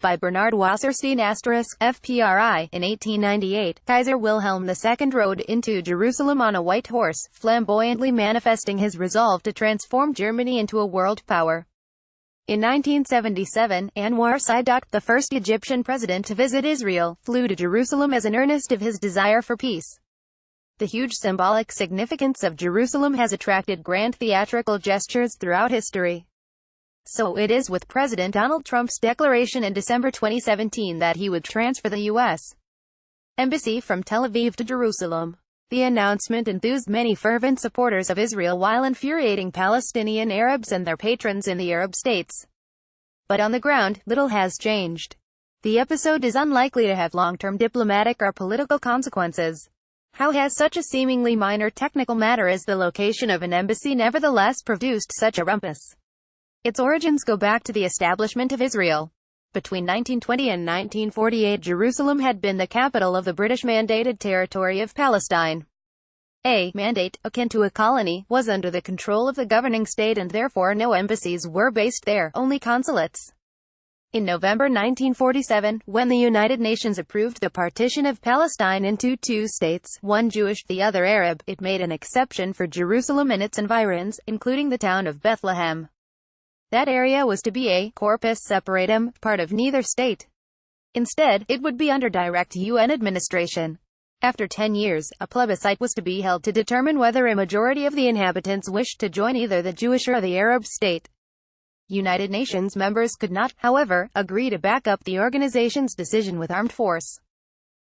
by Bernard Wasserstein *FPRI. In 1898, Kaiser Wilhelm II rode into Jerusalem on a white horse, flamboyantly manifesting his resolve to transform Germany into a world power. In 1977, Anwar Sadat, the first Egyptian president to visit Israel, flew to Jerusalem as an earnest of his desire for peace. The huge symbolic significance of Jerusalem has attracted grand theatrical gestures throughout history. So it is with President Donald Trump's declaration in December 2017 that he would transfer the U.S. Embassy from Tel Aviv to Jerusalem. The announcement enthused many fervent supporters of Israel while infuriating Palestinian Arabs and their patrons in the Arab states. But on the ground, little has changed. The episode is unlikely to have long-term diplomatic or political consequences. How has such a seemingly minor technical matter as the location of an embassy nevertheless produced such a rumpus? Its origins go back to the establishment of Israel. Between 1920 and 1948, Jerusalem had been the capital of the British-mandated territory of Palestine. A mandate, akin to a colony, was under the control of the governing state and therefore no embassies were based there, only consulates. In November 1947, when the United Nations approved the partition of Palestine into two states, one Jewish, the other Arab, it made an exception for Jerusalem and its environs, including the town of Bethlehem. That area was to be a corpus separatum, part of neither state. Instead, it would be under direct UN administration. After 10 years, a plebiscite was to be held to determine whether a majority of the inhabitants wished to join either the Jewish or the Arab state. United Nations members could not, however, agree to back up the organization's decision with armed force.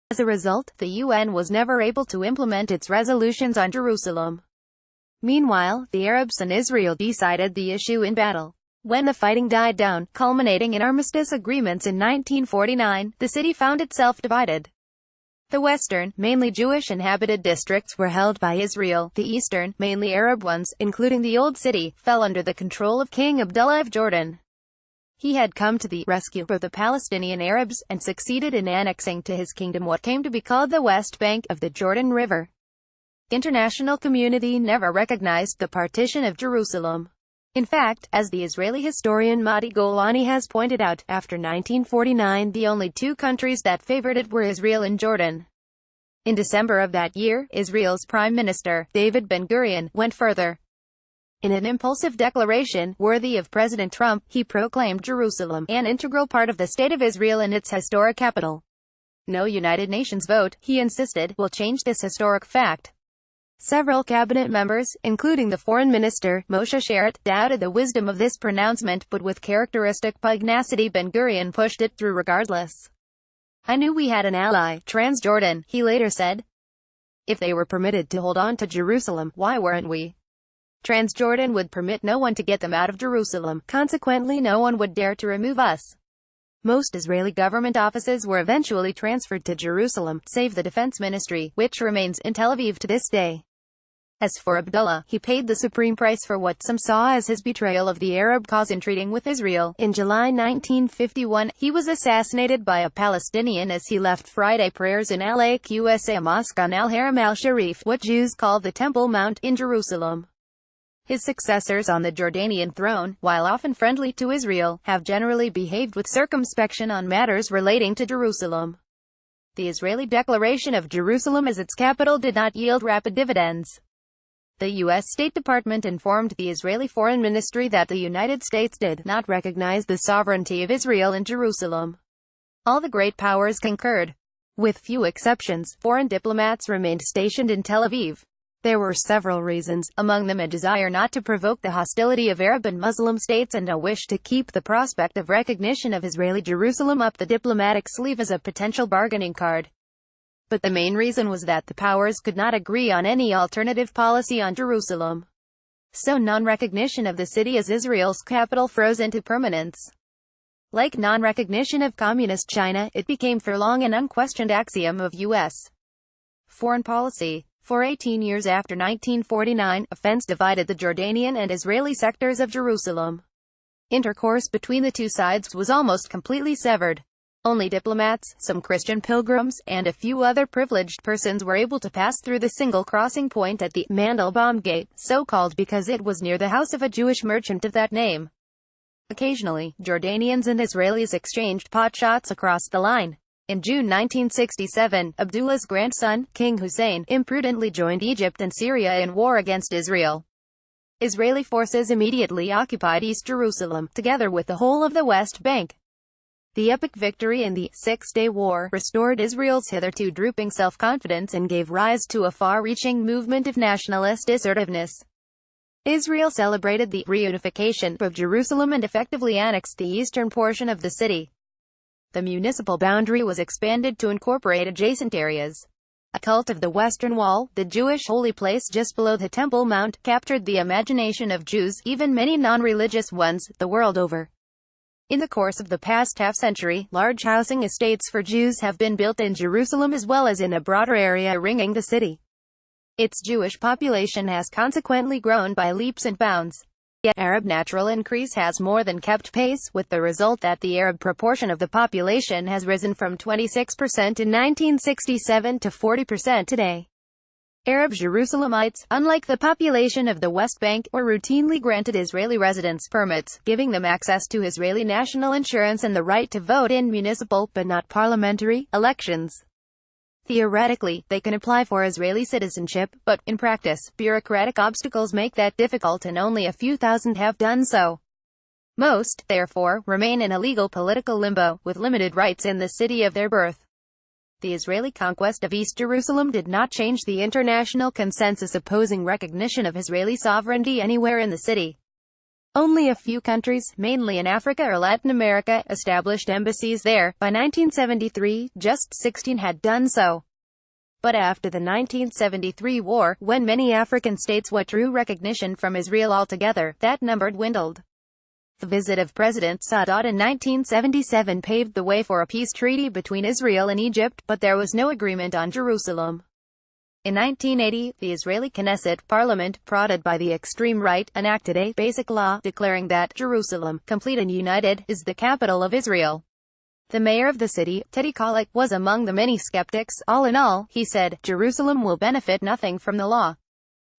As a result, the UN was never able to implement its resolutions on Jerusalem. Meanwhile, the Arabs and Israel decided the issue in battle. When the fighting died down, culminating in armistice agreements in 1949, the city found itself divided. The western, mainly Jewish inhabited districts were held by Israel. The eastern, mainly Arab ones, including the Old City, fell under the control of King Abdullah of Jordan. He had come to the rescue of the Palestinian Arabs, and succeeded in annexing to his kingdom what came to be called the West Bank of the Jordan River. The international community never recognized the partition of Jerusalem. In fact, as the Israeli historian Mati Golani has pointed out, after 1949 the only two countries that favored it were Israel and Jordan. In December of that year, Israel's Prime Minister, David Ben-Gurion, went further. In an impulsive declaration, worthy of President Trump, he proclaimed Jerusalem an integral part of the State of Israel and its historic capital. No United Nations vote, he insisted, will change this historic fact. Several cabinet members, including the foreign minister, Moshe Sharett, doubted the wisdom of this pronouncement, but with characteristic pugnacity Ben-Gurion pushed it through regardless. "I knew we had an ally, Transjordan," he later said. "If they were permitted to hold on to Jerusalem, why weren't we? Transjordan would permit no one to get them out of Jerusalem, consequently no one would dare to remove us." Most Israeli government offices were eventually transferred to Jerusalem, save the Defense Ministry, which remains in Tel Aviv to this day. As for Abdullah, he paid the supreme price for what some saw as his betrayal of the Arab cause in treating with Israel. In July 1951, he was assassinated by a Palestinian as he left Friday prayers in Al-Aqsa Mosque on Al-Haram al-Sharif, what Jews call the Temple Mount, in Jerusalem. His successors on the Jordanian throne, while often friendly to Israel, have generally behaved with circumspection on matters relating to Jerusalem. The Israeli declaration of Jerusalem as its capital did not yield rapid dividends. The U.S. State Department informed the Israeli Foreign Ministry that the United States did not recognize the sovereignty of Israel in Jerusalem. All the great powers concurred. With few exceptions, foreign diplomats remained stationed in Tel Aviv. There were several reasons, among them a desire not to provoke the hostility of Arab and Muslim states and a wish to keep the prospect of recognition of Israeli Jerusalem up the diplomatic sleeve as a potential bargaining card. But the main reason was that the powers could not agree on any alternative policy on Jerusalem. So non-recognition of the city as Israel's capital froze into permanence. Like non-recognition of Communist China, it became for long an unquestioned axiom of U.S. foreign policy. For 18 years after 1949, a fence divided the Jordanian and Israeli sectors of Jerusalem. Intercourse between the two sides was almost completely severed. Only diplomats, some Christian pilgrims, and a few other privileged persons were able to pass through the single crossing point at the Mandelbaum Gate, so called because it was near the house of a Jewish merchant of that name. Occasionally, Jordanians and Israelis exchanged potshots across the line. In June 1967, Abdullah's grandson, King Hussein, imprudently joined Egypt and Syria in war against Israel. Israeli forces immediately occupied East Jerusalem, together with the whole of the West Bank. The epic victory in the Six-Day War restored Israel's hitherto drooping self-confidence and gave rise to a far-reaching movement of nationalist assertiveness. Israel celebrated the reunification of Jerusalem and effectively annexed the eastern portion of the city. The municipal boundary was expanded to incorporate adjacent areas. A cult of the Western Wall, the Jewish holy place just below the Temple Mount, captured the imagination of Jews, even many non-religious ones, the world over. In the course of the past half-century, large housing estates for Jews have been built in Jerusalem as well as in a broader area ringing the city. Its Jewish population has consequently grown by leaps and bounds. Yet Arab natural increase has more than kept pace, with the result that the Arab proportion of the population has risen from 26% in 1967 to 40% today. Arab Jerusalemites, unlike the population of the West Bank, were routinely granted Israeli residence permits, giving them access to Israeli national insurance and the right to vote in municipal, but not parliamentary, elections. Theoretically, they can apply for Israeli citizenship, but, in practice, bureaucratic obstacles make that difficult and only a few thousand have done so. Most, therefore, remain in a legal political limbo, with limited rights in the city of their birth. The Israeli conquest of East Jerusalem did not change the international consensus opposing recognition of Israeli sovereignty anywhere in the city. Only a few countries, mainly in Africa or Latin America, established embassies there. By 1973, just 16 had done so. But after the 1973 war, when many African states withdrew recognition from Israel altogether, that number dwindled. The visit of President Sadat in 1977 paved the way for a peace treaty between Israel and Egypt, but there was no agreement on Jerusalem. In 1980, the Israeli Knesset parliament, prodded by the extreme right, enacted a basic law declaring that Jerusalem, complete and united, is the capital of Israel. The mayor of the city, Teddy Kollek, was among the many skeptics. All in all, he said, Jerusalem will benefit nothing from the law.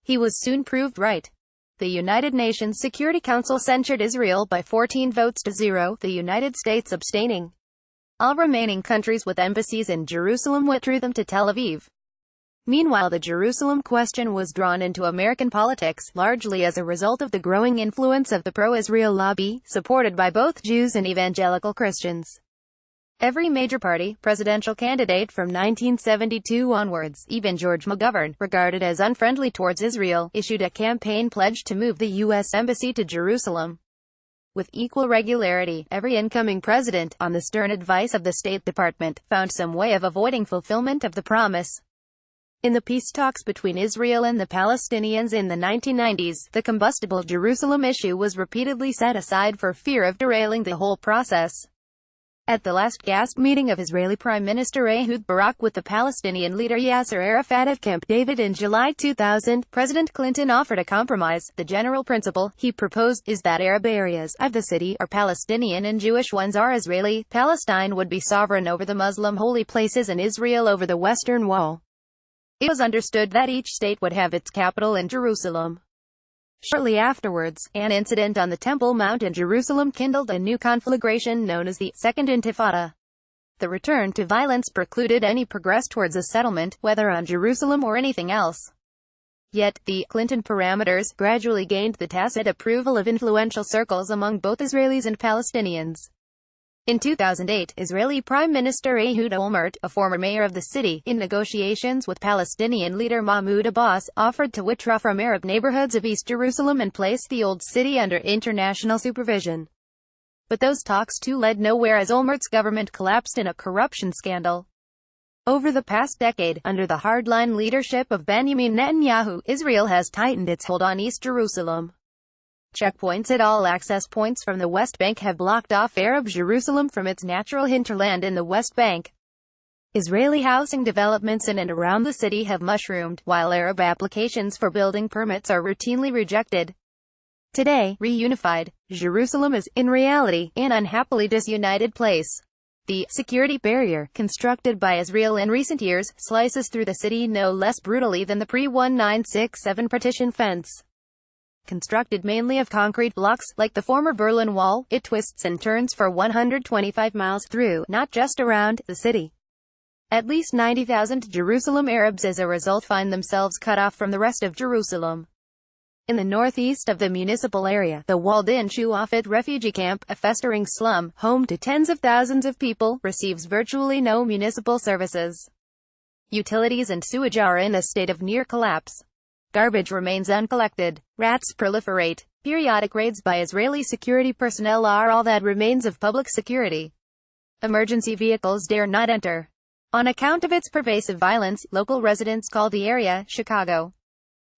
He was soon proved right. The United Nations Security Council censured Israel by 14 votes to 0, the United States abstaining. All remaining countries with embassies in Jerusalem withdrew them to Tel Aviv. Meanwhile, the Jerusalem question was drawn into American politics, largely as a result of the growing influence of the pro-Israel lobby, supported by both Jews and evangelical Christians. Every major party, presidential candidate from 1972 onwards, even George McGovern, regarded as unfriendly towards Israel, issued a campaign pledge to move the U.S. Embassy to Jerusalem. With equal regularity, every incoming president, on the stern advice of the State Department, found some way of avoiding fulfillment of the promise. In the peace talks between Israel and the Palestinians in the 1990s, the combustible Jerusalem issue was repeatedly set aside for fear of derailing the whole process. At the last gasp meeting of Israeli Prime Minister Ehud Barak with the Palestinian leader Yasser Arafat at Camp David in July 2000, President Clinton offered a compromise. The general principle, he proposed, is that Arab areas of the city are Palestinian and Jewish ones are Israeli. Palestine would be sovereign over the Muslim holy places and Israel over the Western Wall. It was understood that each state would have its capital in Jerusalem. Shortly afterwards, an incident on the Temple Mount in Jerusalem kindled a new conflagration known as the Second Intifada. The return to violence precluded any progress towards a settlement, whether on Jerusalem or anything else. Yet, the Clinton parameters gradually gained the tacit approval of influential circles among both Israelis and Palestinians. In 2008, Israeli Prime Minister Ehud Olmert, a former mayor of the city, in negotiations with Palestinian leader Mahmoud Abbas, offered to withdraw from Arab neighborhoods of East Jerusalem and place the old city under international supervision. But those talks too led nowhere as Olmert's government collapsed in a corruption scandal. Over the past decade, under the hardline leadership of Benjamin Netanyahu, Israel has tightened its hold on East Jerusalem. Checkpoints at all access points from the West Bank have blocked off Arab Jerusalem from its natural hinterland in the West Bank. Israeli housing developments in and around the city have mushroomed, while Arab applications for building permits are routinely rejected. Today, reunified, Jerusalem is, in reality, an unhappily disunited place. The security barrier, constructed by Israel in recent years, slices through the city no less brutally than the pre-1967 partition fence. Constructed mainly of concrete blocks, like the former Berlin Wall, it twists and turns for 125 miles through, not just around, the city. At least 90,000 Jerusalem Arabs as a result find themselves cut off from the rest of Jerusalem. In the northeast of the municipal area, the walled-in Shuafat refugee camp, a festering slum, home to tens of thousands of people, receives virtually no municipal services. Utilities and sewage are in a state of near collapse. Garbage remains uncollected. Rats proliferate. Periodic raids by Israeli security personnel are all that remains of public security. Emergency vehicles dare not enter. On account of its pervasive violence, local residents call the area Chicago.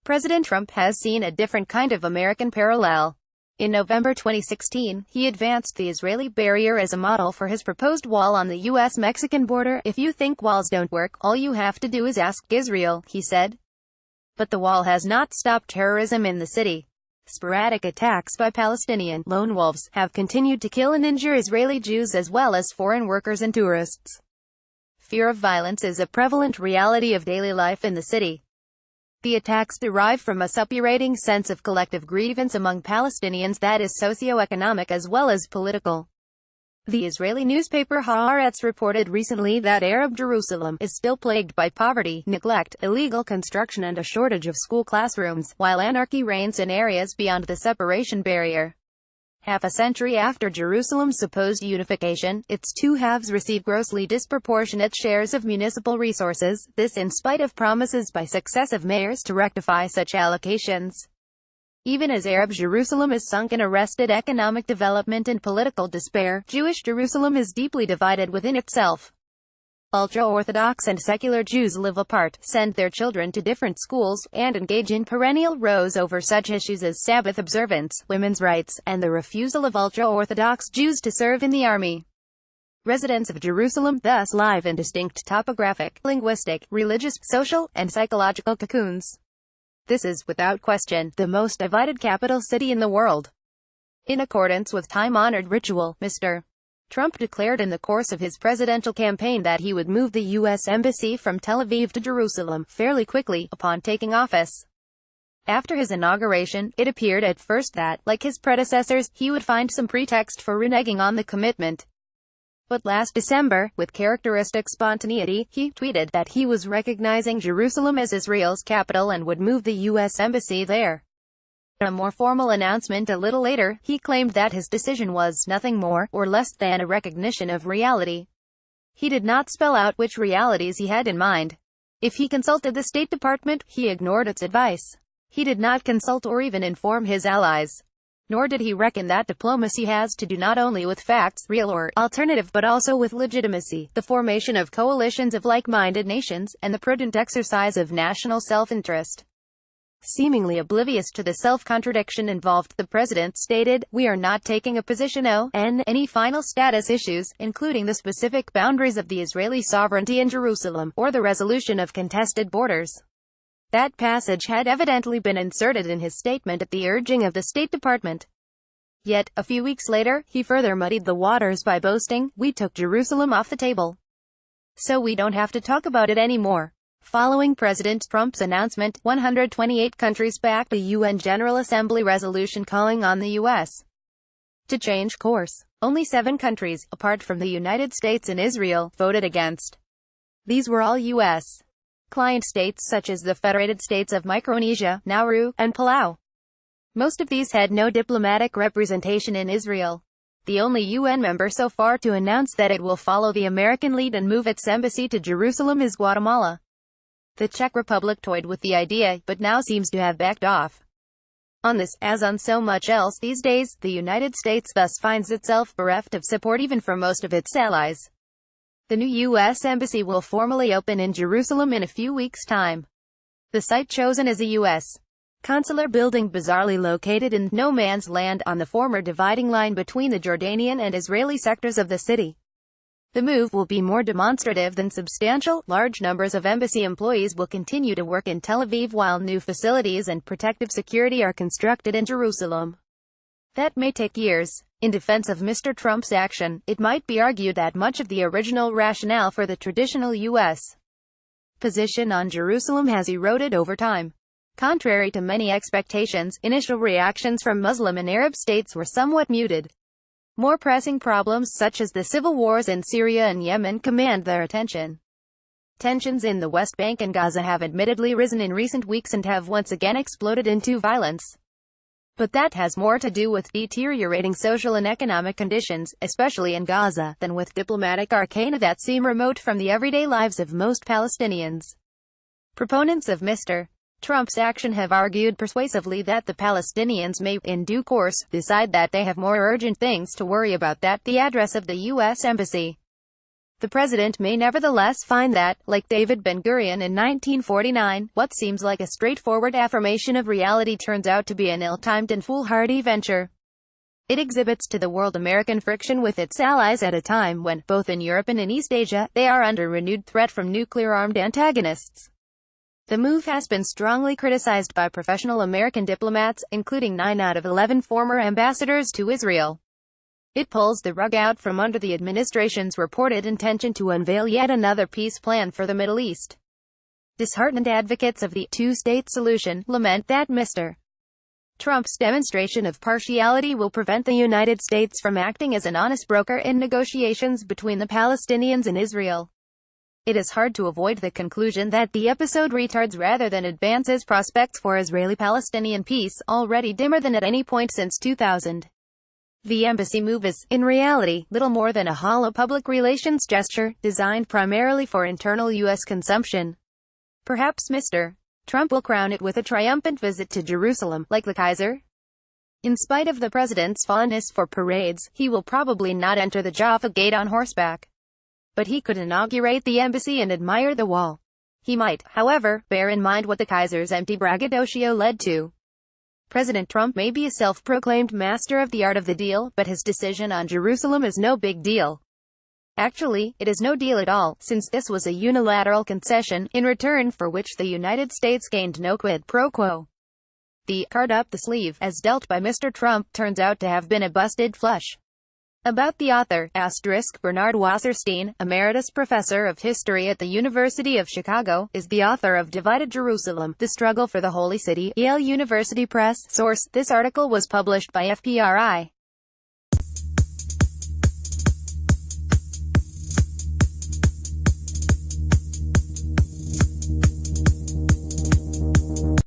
President Trump has seen a different kind of American parallel. In November 2016, he advanced the Israeli barrier as a model for his proposed wall on the U.S.-Mexican border. "If you think walls don't work, all you have to do is ask Israel," he said. But the wall has not stopped terrorism in the city. Sporadic attacks by Palestinian lone wolves have continued to kill and injure Israeli Jews as well as foreign workers and tourists. Fear of violence is a prevalent reality of daily life in the city. The attacks derive from a suppurating sense of collective grievance among Palestinians that is socio-economic as well as political. The Israeli newspaper Haaretz reported recently that Arab Jerusalem is still plagued by poverty, neglect, illegal construction and a shortage of school classrooms, while anarchy reigns in areas beyond the separation barrier. Half a century after Jerusalem's supposed unification, its two halves receive grossly disproportionate shares of municipal resources, this in spite of promises by successive mayors to rectify such allocations. Even as Arab Jerusalem is sunk in arrested economic development and political despair, Jewish Jerusalem is deeply divided within itself. Ultra-Orthodox and secular Jews live apart, send their children to different schools, and engage in perennial rows over such issues as Sabbath observance, women's rights, and the refusal of ultra-Orthodox Jews to serve in the army. Residents of Jerusalem thus live in distinct topographic, linguistic, religious, social, and psychological cocoons. This is, without question, the most divided capital city in the world. In accordance with time-honored ritual, Mr. Trump declared in the course of his presidential campaign that he would move the U.S. Embassy from Tel Aviv to Jerusalem fairly quickly upon taking office. After his inauguration, it appeared at first that, like his predecessors, he would find some pretext for reneging on the commitment. But last December, with characteristic spontaneity, he tweeted that he was recognizing Jerusalem as Israel's capital and would move the U.S. Embassy there. In a more formal announcement a little later, he claimed that his decision was nothing more or less than a recognition of reality. He did not spell out which realities he had in mind. If he consulted the State Department, he ignored its advice. He did not consult or even inform his allies. Nor did he reckon that diplomacy has to do not only with facts, real or alternative, but also with legitimacy, the formation of coalitions of like-minded nations, and the prudent exercise of national self-interest. Seemingly oblivious to the self-contradiction involved, the president stated, "We are not taking a position on any final status issues, including the specific boundaries of the Israeli sovereignty in Jerusalem, or the resolution of contested borders." That passage had evidently been inserted in his statement at the urging of the State Department. Yet, a few weeks later, he further muddied the waters by boasting, "We took Jerusalem off the table, so we don't have to talk about it anymore." Following President Trump's announcement, 128 countries backed a UN General Assembly resolution calling on the U.S. to change course. Only 7 countries, apart from the United States and Israel, voted against. These were all U.S. client states such as the Federated States of Micronesia, Nauru, and Palau. Most of these had no diplomatic representation in Israel. The only UN member so far to announce that it will follow the American lead and move its embassy to Jerusalem is Guatemala. The Czech Republic toyed with the idea, but now seems to have backed off. On this, as on so much else these days, the United States thus finds itself bereft of support even from most of its allies. The new U.S. Embassy will formally open in Jerusalem in a few weeks' time. The site chosen is a U.S. consular building bizarrely located in no man's land on the former dividing line between the Jordanian and Israeli sectors of the city. The move will be more demonstrative than substantial. Large numbers of embassy employees will continue to work in Tel Aviv while new facilities and protective security are constructed in Jerusalem. That may take years. In defense of Mr. Trump's action, it might be argued that much of the original rationale for the traditional U.S. position on Jerusalem has eroded over time. Contrary to many expectations, initial reactions from Muslim and Arab states were somewhat muted. More pressing problems such as the civil wars in Syria and Yemen command their attention. Tensions in the West Bank and Gaza have admittedly risen in recent weeks and have once again exploded into violence. But that has more to do with deteriorating social and economic conditions, especially in Gaza, than with diplomatic arcana that seem remote from the everyday lives of most Palestinians. Proponents of Mr. Trump's action have argued persuasively that the Palestinians may, in due course, decide that they have more urgent things to worry about than the address of the U.S. Embassy. The president may nevertheless find that, like David Ben-Gurion in 1949, what seems like a straightforward affirmation of reality turns out to be an ill-timed and foolhardy venture. It exhibits to the world American friction with its allies at a time when, both in Europe and in East Asia, they are under renewed threat from nuclear-armed antagonists. The move has been strongly criticized by professional American diplomats, including 9 out of 11 former ambassadors to Israel. It pulls the rug out from under the administration's reported intention to unveil yet another peace plan for the Middle East. Disheartened advocates of the two-state solution lament that Mr. Trump's demonstration of partiality will prevent the United States from acting as an honest broker in negotiations between the Palestinians and Israel. It is hard to avoid the conclusion that the episode retards rather than advances prospects for Israeli-Palestinian peace, already dimmer than at any point since 2000. The embassy move is, in reality, little more than a hollow public relations gesture, designed primarily for internal U.S. consumption. Perhaps Mr. Trump will crown it with a triumphant visit to Jerusalem, like the Kaiser. In spite of the president's fondness for parades, he will probably not enter the Jaffa Gate on horseback. But he could inaugurate the embassy and admire the wall. He might, however, bear in mind what the Kaiser's empty braggadocio led to. President Trump may be a self-proclaimed master of the art of the deal, but his decision on Jerusalem is no big deal. Actually, it is no deal at all, since this was a unilateral concession, in return for which the United States gained no quid pro quo. The card up the sleeve, as dealt by Mr. Trump, turns out to have been a busted flush. About the author, Bernard Wasserstein, emeritus professor of history at the University of Chicago, is the author of Divided Jerusalem, The Struggle for the Holy City, Yale University Press. Source: this article was published by FPRI.